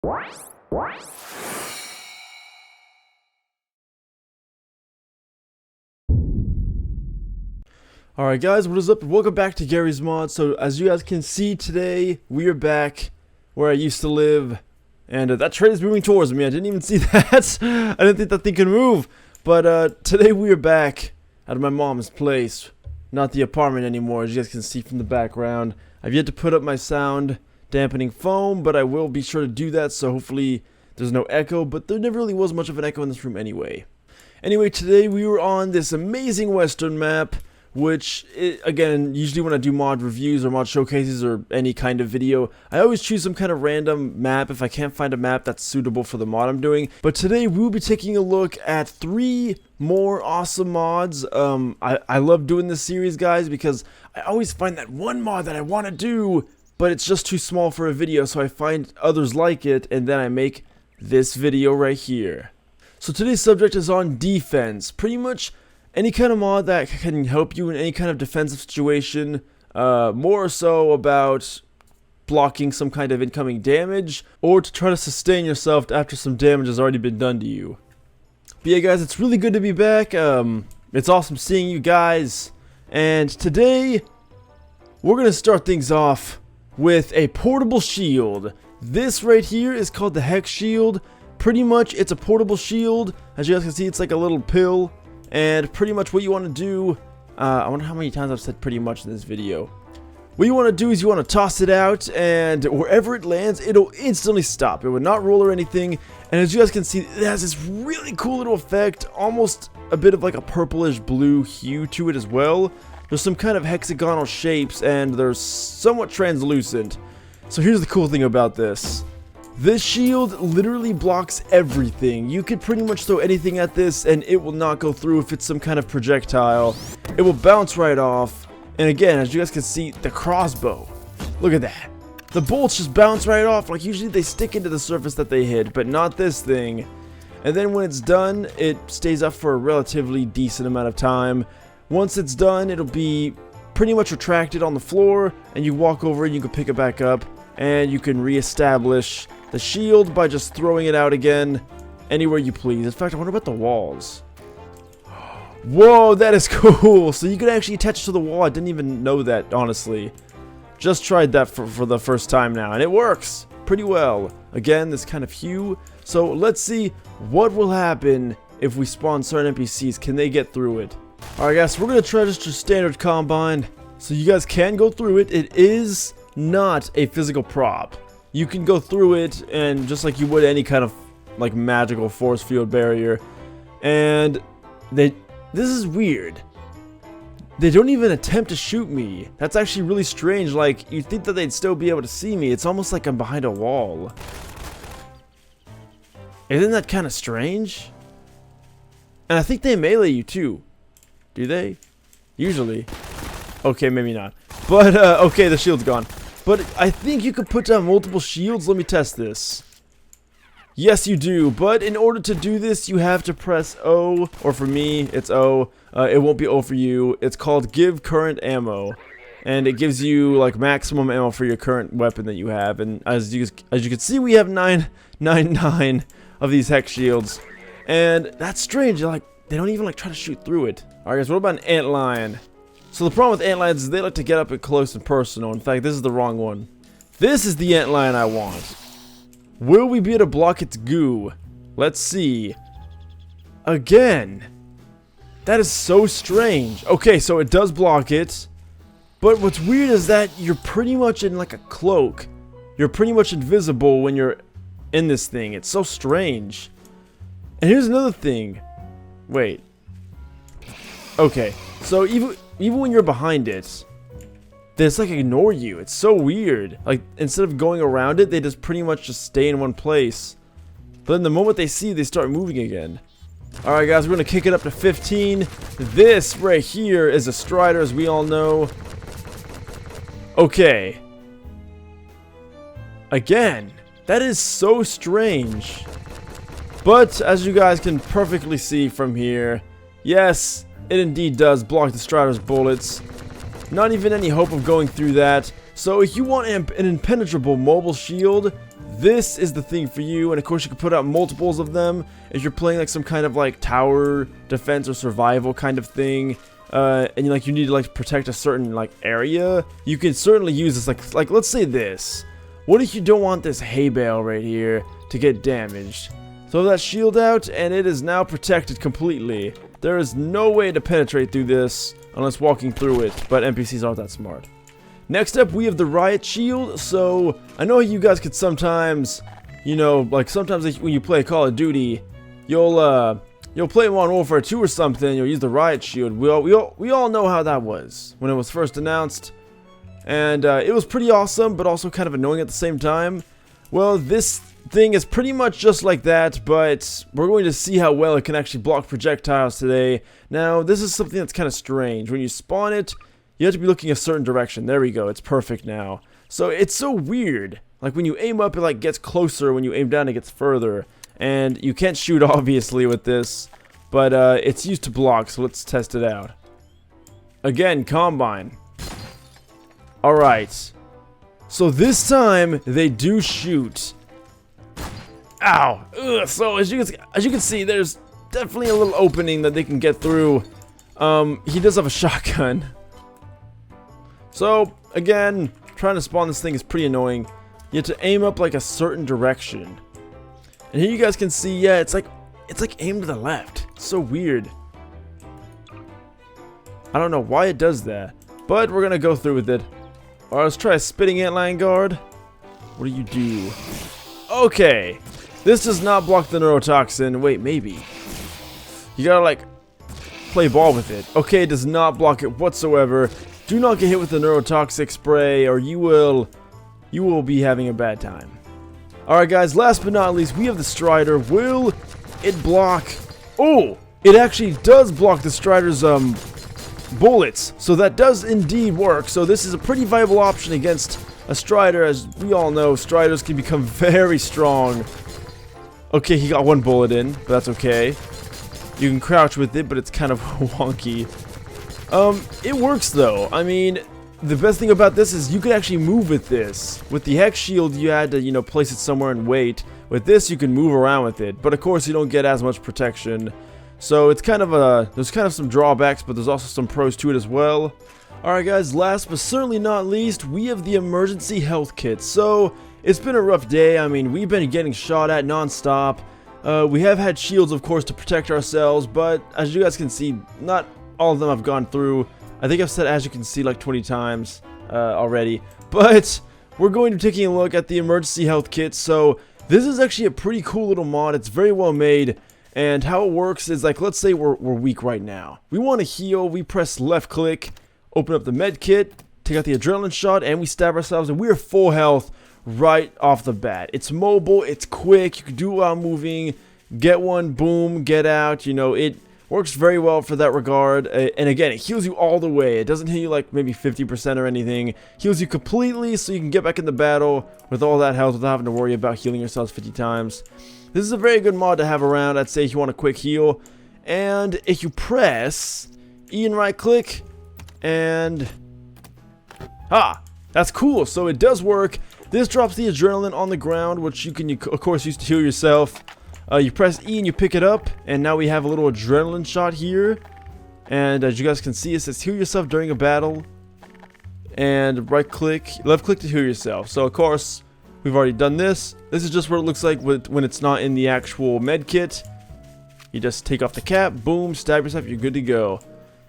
Alright guys, what is up? Welcome back to Garry's Mod. So as you guys can see today, we are back where I used to live. And that train is moving towards me. I didn't even see that. I didn't think that thing could move. But today we are back at my mom's place. Not the apartment anymore, as you guys can see from the background. I've yet to put up my sound dampening foam, but I will be sure to do that, so hopefully there's no echo. But there never really was much of an echo in this room anyway. Anyway, today we were on this amazing western map, which, again, usually when I do mod reviews or mod showcases or any kind of video, I always choose some kind of random map if I can't find a map that's suitable for the mod I'm doing. But today we'll be taking a look at 3 more awesome mods. I love doing this series, guys, because I always find that one mod that I want to do, but it's just too small for a video, so I find others like it, and then I make this video right here. So today's subject is on defense. Pretty much any kind of mod that can help you in any kind of defensive situation, more so about blocking some kind of incoming damage, or to try to sustain yourself after some damage has already been done to you. But yeah guys, it's really good to be back. It's awesome seeing you guys, and today we're gonna start things off with a portable shield. This right here is called the Hex Shield. Pretty much it's a portable shield. As you guys can see, it's like a little pill. And pretty much what you want to do, I wonder how many times I've said pretty much in this video. What you want to do is you want to toss it out, and wherever it lands, it'll instantly stop. It would not roll or anything. And as you guys can see, it has this really cool little effect, almost a bit of like a purplish blue hue to it as well. There's some kind of hexagonal shapes, and they're somewhat translucent. So here's the cool thing about this. This shield literally blocks everything. You could pretty much throw anything at this and it will not go through if it's some kind of projectile. It will bounce right off. And again, as you guys can see, the crossbow. Look at that. The bolts just bounce right off. Like usually they stick into the surface that they hit, but not this thing. And then when it's done, it stays up for a relatively decent amount of time. Once it's done, it'll be pretty much retracted on the floor, and you walk over and you can pick it back up, and you can reestablish the shield by just throwing it out again anywhere you please. In fact, I wonder about the walls. Whoa, that is cool. So you can actually attach it to the wall. I didn't even know that, honestly. Just tried that for the first time now, and it works pretty well. Again, this kind of hue. So let's see what will happen if we spawn certain NPCs. Can they get through it? Alright guys, we're going to try just your standard combine. So you guys can go through it. It is not a physical prop. You can go through it, and just like you would any kind of like magical force field barrier. And this is weird. They don't even attempt to shoot me. That's actually really strange. Like, you'd think that they'd still be able to see me. It's almost like I'm behind a wall. Isn't that kind of strange? And I think they melee you too. Do they? Usually. Okay, maybe not. But, okay, the shield's gone. But I think you could put down multiple shields. Let me test this. Yes, you do. But in order to do this, you have to press O. Or for me, it's O. It won't be O for you. It's called Give Current Ammo. And it gives you, like, maximum ammo for your current weapon that you have. And as you can see, we have 999 of these Hex Shields. And that's strange. Like, they don't even, like, try to shoot through it. Alright, guys, what about an antlion? So the problem with antlions is they like to get up and close and personal. In fact, this is the wrong one. This is the antlion I want. Will we be able to block its goo? Let's see. Again. That is so strange. Okay, so it does block it. But what's weird is that you're pretty much in like a cloak. You're pretty much invisible when you're in this thing. It's so strange. And here's another thing. Wait. Okay, so even when you're behind it, they just like ignore you. It's so weird. Like, instead of going around it, they just pretty much just stay in one place. But then the moment they see, they start moving again. Alright guys, we're gonna kick it up to 15. This right here is a Strider, as we all know. Okay. Again, that is so strange. But as you guys can perfectly see from here, yes, it indeed does block the Strider's bullets. Not even any hope of going through that. So if you want an impenetrable mobile shield, this is the thing for you. And of course you can put out multiples of them if you're playing like some kind of like tower defense or survival kind of thing. And you need to like protect a certain like area. You can certainly use this like let's say this. What if you don't want this hay bale right here to get damaged? Throw that shield out and it is now protected completely. There is no way to penetrate through this unless walking through it, but NPCs aren't that smart. Next up, we have the Riot Shield. So, I know you guys could sometimes, like sometimes when you play Call of Duty, you'll play Modern Warfare 2 or something, you'll use the Riot Shield. We all know how that was when it was first announced. And it was pretty awesome, but also kind of annoying at the same time. Well, this thing is pretty much just like that, but we're going to see how well it can actually block projectiles today. Now, this is something that's kind of strange. When you spawn it, you have to be looking a certain direction. There we go, it's perfect now. So it's so weird. Like when you aim up, it like gets closer. When you aim down, it gets further. And you can't shoot obviously with this, but it's used to block, so let's test it out. Again, Combine. Alright. So this time, they do shoot. Ow! Ugh. So as you can see, there's definitely a little opening that they can get through. He does have a shotgun. So again, trying to spawn this thing is pretty annoying. You have to aim up like a certain direction. And here you guys can see, yeah, it's like aimed to the left. It's so weird. I don't know why it does that, but we're gonna go through with it. Alright, let's try a spitting antlion guard. What do you do? Okay. This does not block the neurotoxin. Wait, maybe. You gotta like play ball with it. Okay, it does not block it whatsoever. Do not get hit with the neurotoxic spray or you will be having a bad time. Alright guys, last but not least, we have the Strider. Will it block? Oh, it actually does block the Strider's bullets. So that does indeed work. So this is a pretty viable option against a Strider. As we all know, Striders can become very strong. Okay, he got one bullet in, but that's okay. You can crouch with it, but it's kind of wonky. It works though. I mean, the best thing about this is you can actually move with this. With the Hex Shield, you had to, place it somewhere and wait. With this, you can move around with it, but of course, you don't get as much protection. So it's kind of there's kind of some drawbacks, but there's also some pros to it as well. Alright guys, last but certainly not least, we have the emergency health kit. So, it's been a rough day. I mean, we've been getting shot at non-stop. We have had shields, of course, to protect ourselves, but as you guys can see, not all of them have gone through. I think I've said as you can see like 20 times already. But we're going to be taking a look at the emergency health kit. So, this is actually a pretty cool little mod. It's very well made. And how it works is like, let's say we're weak right now. We want to heal. We press left click, open up the med kit, take out the adrenaline shot, and we stab ourselves, and we are full health right off the bat. It's mobile, it's quick, you can do it while moving, get one, boom, get out, it works very well for that regard. And again, it heals you all the way. It doesn't heal you like maybe 50% or anything. It heals you completely so you can get back in the battle with all that health without having to worry about healing yourselves 50 times. This is a very good mod to have around, I'd say, if you want a quick heal. And if you press E and right click, and that's cool. So it does work. This drops the adrenaline on the ground, which you can of course use to heal yourself. You press E and you pick it up, and now we have a little adrenaline shot here. And as you guys can see, it says heal yourself during a battle, and left click to heal yourself. So of course we've already done this. This is just what it looks like when it's not in the actual med kit. You just take off the cap, boom, stab yourself, you're good to go.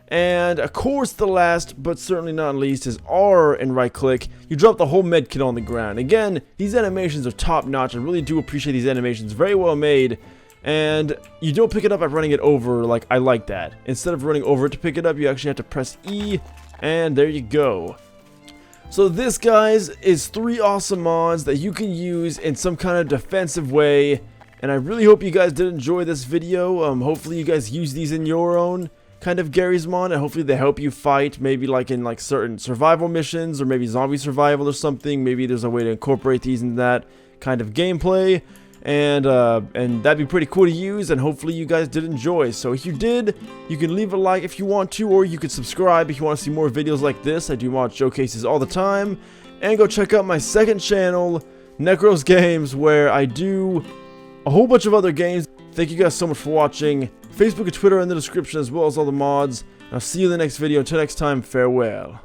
And of course the last but certainly not least is R and right click. You drop the whole med kit on the ground. Again, these animations are top notch. I really do appreciate these animations, very well made. And you don't pick it up by running it over. Like, I like that. Instead of running over it to pick it up, you actually have to press E, and there you go. So this, guys, is 3 awesome mods that you can use in some kind of defensive way. And I really hope you guys did enjoy this video. Hopefully you guys use these in your own kind of Garry's mod, and hopefully they help you fight, maybe like in like certain survival missions, or maybe zombie survival or something. Maybe there's a way to incorporate these in that kind of gameplay, and that'd be pretty cool to use, and hopefully you guys did enjoy. So if you did, you can leave a like if you want to, or you could subscribe if you want to see more videos like this. I do mod showcases all the time. And go check out my second channel Necros Games, where I do a whole bunch of other games. Thank you guys so much for watching. Facebook and Twitter are in the description, as well as all the mods. I'll see you in the next video. Until next time, farewell.